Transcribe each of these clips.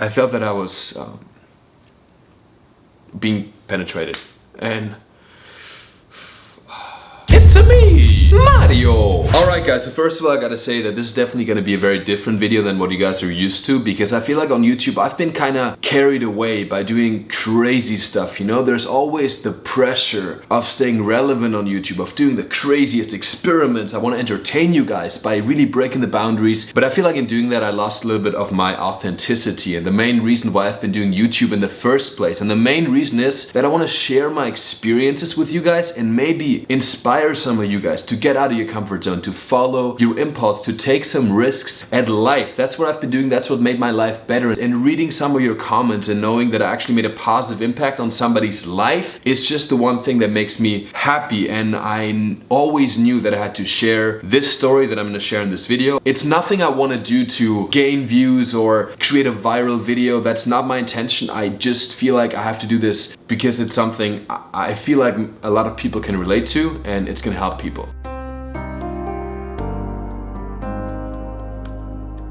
I felt that I was being penetrated. And Itsamee Mario! Alright guys, so first of all I gotta say that this is definitely gonna be a very different video than what you guys are used to, because I feel like on YouTube I've been kinda carried away by doing crazy stuff, you know? There's always the pressure of staying relevant on YouTube, of doing the craziest experiments. I wanna entertain you guys by really breaking the boundaries, but I feel like in doing that I lost a little bit of my authenticity, and the main reason why I've been doing YouTube in the first place, and the main reason is that I wanna share my experiences with you guys and maybe inspire some of you guys to get out of your comfort zone, to follow your impulse, to take some risks at life. That's what I've been doing. That's what made my life better. And reading some of your comments and knowing that I actually made a positive impact on somebody's life is just the one thing that makes me happy. And I always knew that I had to share this story that I'm going to share in this video. It's nothing I want to do to gain views or create a viral video. That's not my intention. I just feel like I have to do this because it's something I feel like a lot of people can relate to, and it's gonna help people.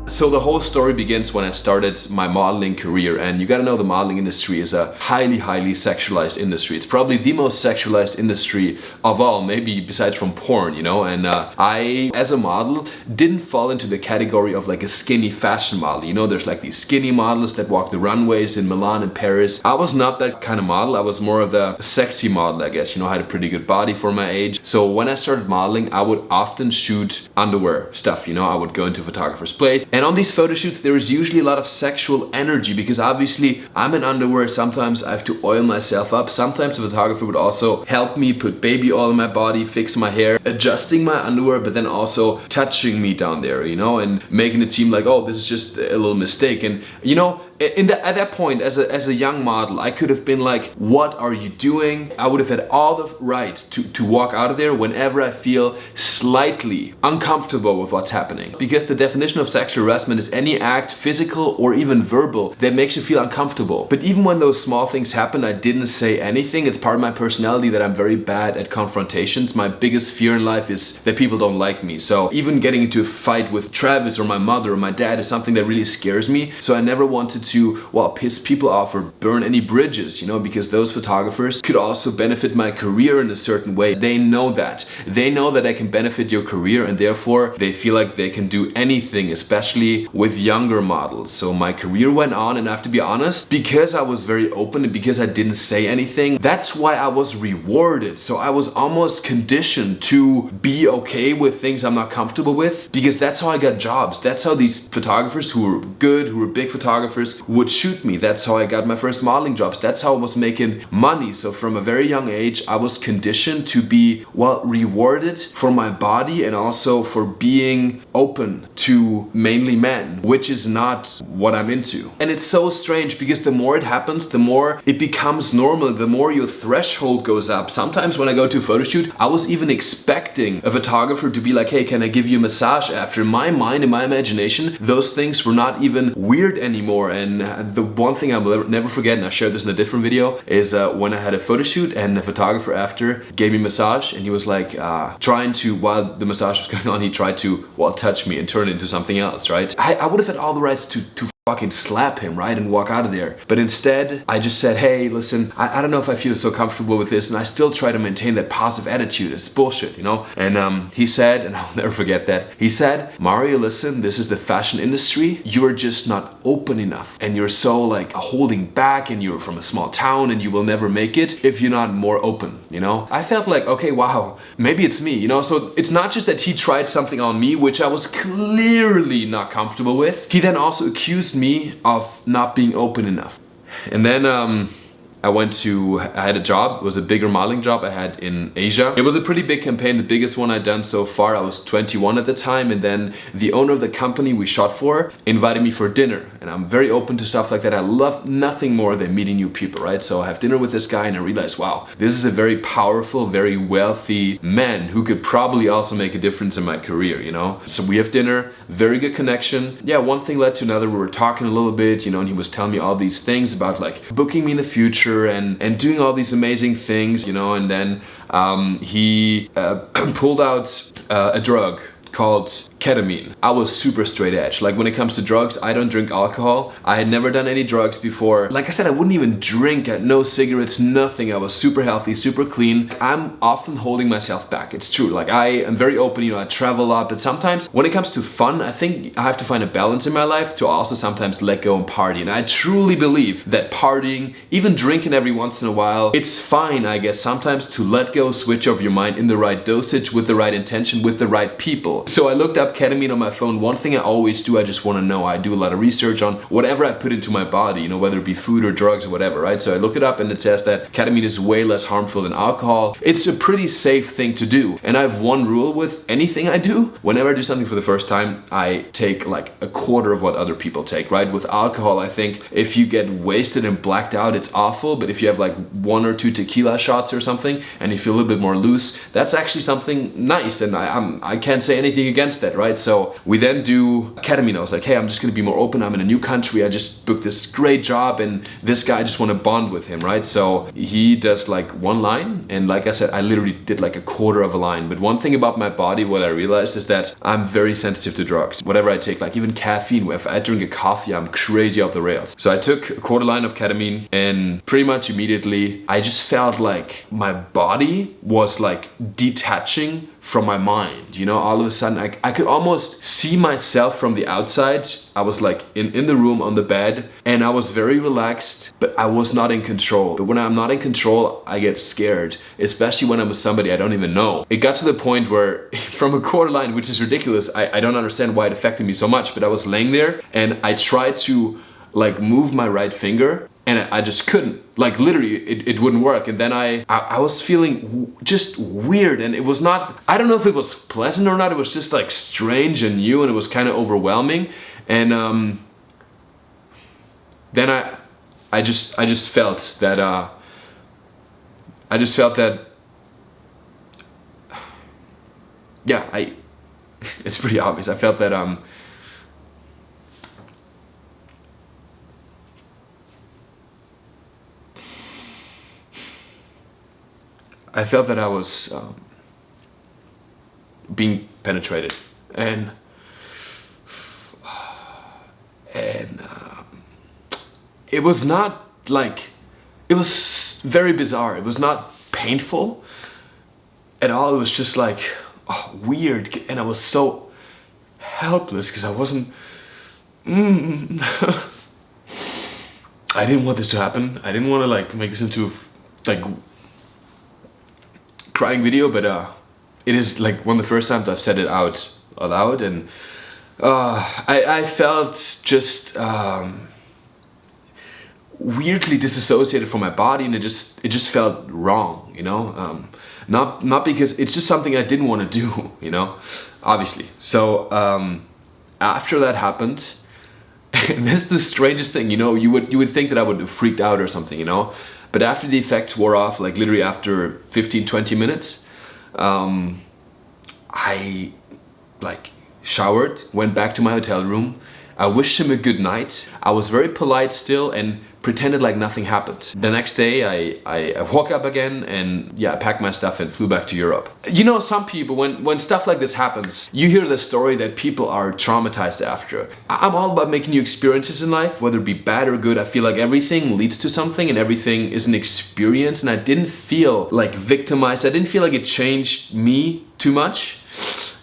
So the whole story begins when I started my modeling career, and you gotta know the modeling industry is a highly sexualized industry. It's probably the most sexualized industry of all, maybe besides from porn, you know? And I, as a model, didn't fall into the category of like a skinny fashion model. You know, there's like these skinny models that walk the runways in Milan and Paris. I was not that kind of model. I was more of the sexy model, I guess. You know, I had a pretty good body for my age. So when I started modeling, I would often shoot underwear stuff, you know? I would go into a photographer's place, and on these photo shoots there is usually a lot of sexual energy, because obviously I'm in underwear. Sometimes I have to oil myself up. Sometimes the photographer would also help me put baby oil in my body, fix my hair, adjusting my underwear, but then also touching me down there, you know, and making it seem like, oh, this is just a little mistake. And you know, at that point, as a young model, I could have been like, what are you doing? I would have had all the right to walk out of there whenever I feel slightly uncomfortable with what's happening. Because the definition of sexual harassment is any act, physical or even verbal, that makes you feel uncomfortable. But even when those small things happen, I didn't say anything. It's part of my personality that I'm very bad at confrontations. My biggest fear in life is that people don't like me. So even getting into a fight with Travis or my mother or my dad is something that really scares me. So I never wanted to, well, piss people off or burn any bridges, you know, because those photographers could also benefit my career in a certain way. They know that. They know that I can benefit your career, and therefore they feel like they can do anything, especially with younger models. So my career went on, and I have to be honest, because I was very open and because I didn't say anything, that's why I was rewarded. So I was almost conditioned to be okay with things I'm not comfortable with, because that's how I got jobs. That's how these photographers who were good, who were big photographers, would shoot me. That's how I got my first modeling jobs. That's how I was making money. So from a very young age, I was conditioned to be, well, rewarded for my body and also for being open to mainly men, which is not what I'm into. And it's so strange, because the more it happens, the more it becomes normal, the more your threshold goes up. Sometimes when I go to a photo shoot, I was even expecting a photographer to be like, hey, can I give you a massage after? In my mind, in my imagination, those things were not even weird anymore. And the one thing I will never forget, and I shared this in a different video, is when I had a photo shoot and the photographer after gave me a massage, and he was like trying to, while the massage was going on, he tried to, well, touch me and turn it into something else, right? I would have had all the rights to fucking slap him, right, and walk out of there. But instead, I just said, hey, listen, I don't know if I feel so comfortable with this, and I still try to maintain that positive attitude. It's bullshit, you know? And he said, and I'll never forget that, he said, Mario, listen, this is the fashion industry. You're just not open enough, and you're so like holding back, and you're from a small town, and you will never make it if you're not more open, you know? I felt like, okay, wow, maybe it's me, you know? So it's not just that he tried something on me, which I was clearly not comfortable with. He then also accused me of not being open enough. And then I had a job. It was a bigger modeling job I had in Asia. It was a pretty big campaign, the biggest one I'd done so far. I was 21 at the time, and then the owner of the company we shot for invited me for dinner. And I'm very open to stuff like that. I love nothing more than meeting new people, right? So I have dinner with this guy, and I realized, wow, this is a very powerful, very wealthy man who could probably also make a difference in my career, you know? So we have dinner, very good connection. Yeah, one thing led to another. We were talking a little bit, you know, and he was telling me all these things about like booking me in the future and doing all these amazing things, you know. And then he pulled out a drug called ketamine. I was super straight edge. Like when it comes to drugs, I don't drink alcohol. I had never done any drugs before. Like I said, I wouldn't even drink, no cigarettes, nothing. I was super healthy, super clean. I'm often holding myself back. It's true. Like I am very open, you know, I travel a lot, but sometimes when it comes to fun, I think I have to find a balance in my life to also sometimes let go and party. And I truly believe that partying, even drinking every once in a while, it's fine, I guess, sometimes to let go, switch off your mind in the right dosage, with the right intention, with the right people. So I looked up ketamine on my phone. One thing I always do, I just want to know. I do a lot of research on whatever I put into my body, you know, whether it be food or drugs or whatever, right? So I look it up and it says that ketamine is way less harmful than alcohol. It's a pretty safe thing to do. And I have one rule with anything I do. Whenever I do something for the first time, I take like a quarter of what other people take, right? With alcohol, I think if you get wasted and blacked out, it's awful. But if you have like 1 or 2 tequila shots or something and you feel a little bit more loose, that's actually something nice. And I can't say anything against that, right? So we then do ketamine. I was like, hey, I'm just gonna be more open. I'm in a new country. I just booked this great job and this guy, I just want to bond with him, right? So he does like 1 line. And like I said, I literally did like a quarter of a line. But one thing about my body, what I realized is that I'm very sensitive to drugs. Whatever I take, like even caffeine, if I drink a coffee, I'm crazy off the rails. So I took a quarter line of ketamine and pretty much immediately, I just felt like my body was like detaching from my mind, you know. All of a sudden I could almost see myself from the outside. I was like in the room on the bed and I was very relaxed, but I was not in control. But when I'm not in control, I get scared, especially when I'm with somebody I don't even know. It got to the point where from a quarter line, which is ridiculous, I don't understand why it affected me so much, but I was laying there and I tried to like move my right finger and I just couldn't. Like literally, it wouldn't work. And then I was feeling just weird, and it was not, I don't know if it was pleasant or not, it was just like strange and new, and it was kind of overwhelming. And then I just felt that, yeah, it's pretty obvious. I felt that, I was being penetrated, and it was not like, it was very bizarre. It was not painful at all. It was just like weird, and I was so helpless because I wasn't. I didn't want this to happen. I didn't want to like make this into like crying video, but it is like one of the first times I've said it out aloud, and I felt just weirdly disassociated from my body, and it just felt wrong, you know. Not because it's just something I didn't want to do, you know, obviously. So after that happened, and this is the strangest thing, you know, you would think that I would have freaked out or something, you know. But after the effects wore off, like literally after 15-20 minutes, I like showered, went back to my hotel room. I wished him a good night. I was very polite still and pretended like nothing happened. The next day I woke up again and yeah, I packed my stuff and flew back to Europe. You know, some people, when stuff like this happens, you hear the story that people are traumatized after. I'm all about making new experiences in life, whether it be bad or good. I feel like everything leads to something and everything is an experience, and I didn't feel like victimized. I didn't feel like it changed me too much.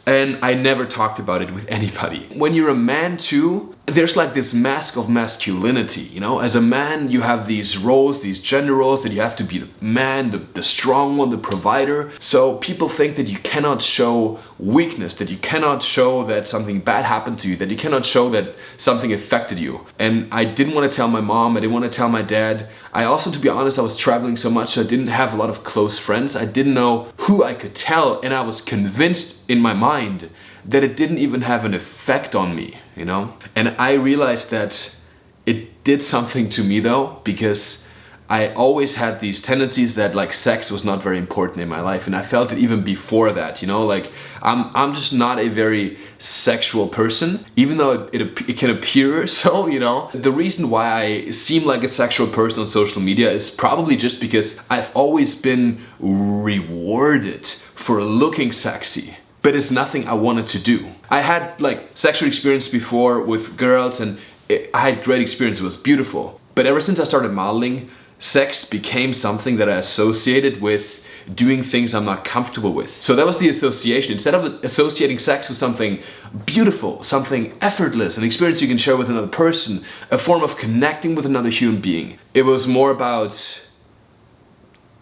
And I never talked about it with anybody. When you're a man too, there's like this mask of masculinity, you know? As a man, you have these roles, these gender roles, that you have to be the man, the strong one, the provider. So people think that you cannot show weakness, that you cannot show that something bad happened to you, that you cannot show that something affected you. And I didn't want to tell my mom, I didn't want to tell my dad. I also, to be honest, I was traveling so much, so I didn't have a lot of close friends. I didn't know who I could tell, and I was convinced in my mind that it didn't even have an effect on me, you know? And I realized that it did something to me though, because I always had these tendencies that like sex was not very important in my life, and I felt it even before that, you know, like I'm just not a very sexual person, even though it can appear so, you know. The reason why I seem like a sexual person on social media is probably just because I've always been rewarded for looking sexy. but it's nothing I wanted to do. I had like sexual experience before with girls, and I had great experience, it was beautiful. But ever since I started modeling, sex became something that I associated with doing things I'm not comfortable with. So that was the association. Instead of associating sex with something beautiful, something effortless, an experience you can share with another person, a form of connecting with another human being, it was more about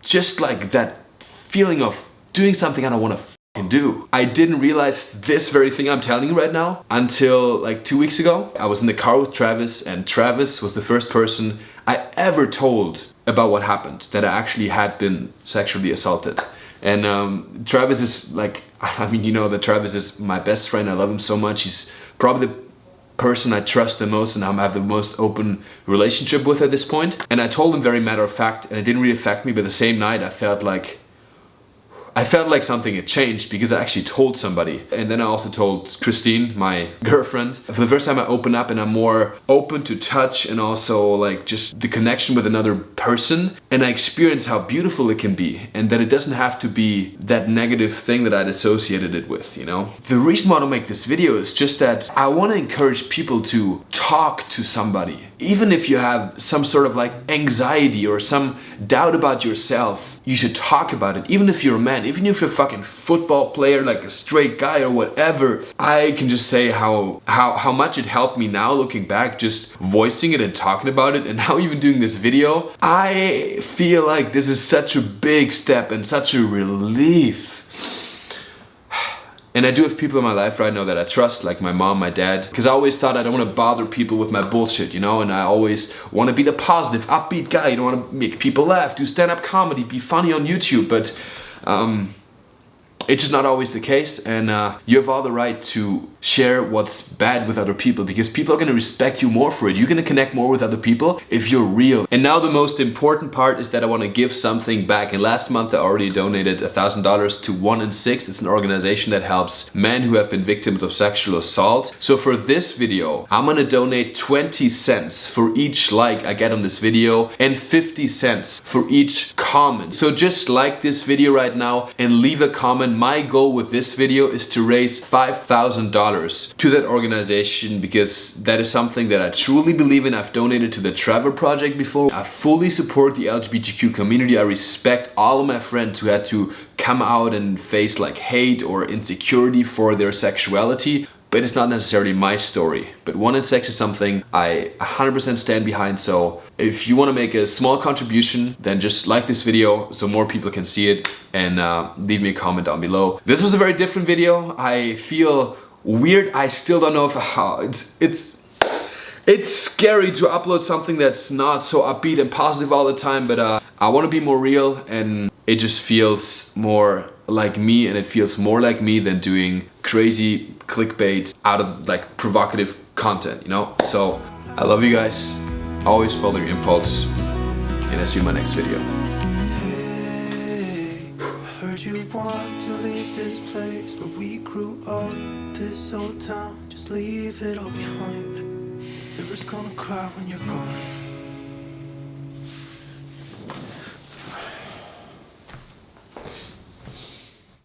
just like that feeling of doing something I don't want to fucking do. I didn't realize this very thing I'm telling you right now until like 2 weeks ago. I was in the car with Travis, and Travis was the first person I ever told about what happened, that I actually had been sexually assaulted. And Travis is like, I mean, you know that Travis is my best friend. I love him so much. He's probably the person I trust the most and I have the most open relationship with at this point. And I told him very matter of fact, and it didn't really affect me, but the same night I felt like something had changed because I actually told somebody. And then I also told Christine, my girlfriend. For the first time I open up and I'm more open to touch and also like just the connection with another person. And I experience how beautiful it can be and that it doesn't have to be that negative thing that I'd associated it with, you know? The reason why I make this video is just that I want to encourage people to talk to somebody. Even if you have some sort of like anxiety or some doubt about yourself, you should talk about it. Even if you're a man, even if you're a fucking football player, like a straight guy or whatever, I can just say how much it helped me now looking back, just voicing it and talking about it, and now even doing this video. I feel like this is such a big step and such a relief. And I do have people in my life right now that I trust, like my mom, my dad, because I always thought I don't want to bother people with my bullshit, you know, and I always want to be the positive, upbeat guy. You don't want to make people laugh, do stand-up comedy, be funny on YouTube, but it's just not always the case, and you have all the right to share what's bad with other people because people are going to respect you more for it. You're going to connect more with other people if you're real. And now the most important part is that I want to give something back. And last month I already donated $1,000 to 1 in 6. It's an organization that helps men who have been victims of sexual assault. So for this video, I'm going to donate 20 cents for each like I get on this video and 50 cents for each comment. So just like this video right now and leave a comment. My goal with this video is to raise $5,000 to that organization because that is something that I truly believe in. I've donated to the Trevor Project before. I fully support the LGBTQ community. I respect all of my friends who had to come out and face like hate or insecurity for their sexuality. But it's not necessarily my story. But 1 in 6 is something I 100% stand behind. So if you want to make a small contribution, then just like this video so more people can see it, and leave me a comment down below. This was a very different video. I feel weird. I still don't know if it's scary to upload something that's not so upbeat and positive all the time, but I want to be more real, and it just feels more like me, and it feels more like me than doing crazy clickbait out of like provocative content, you know? So I love you guys. Always follow your impulse, and I'll see you in my next video. Hey, I heard you want to leave this place where we grew up, this old town. Just leave it all behind. River's gonna cry when you're gone.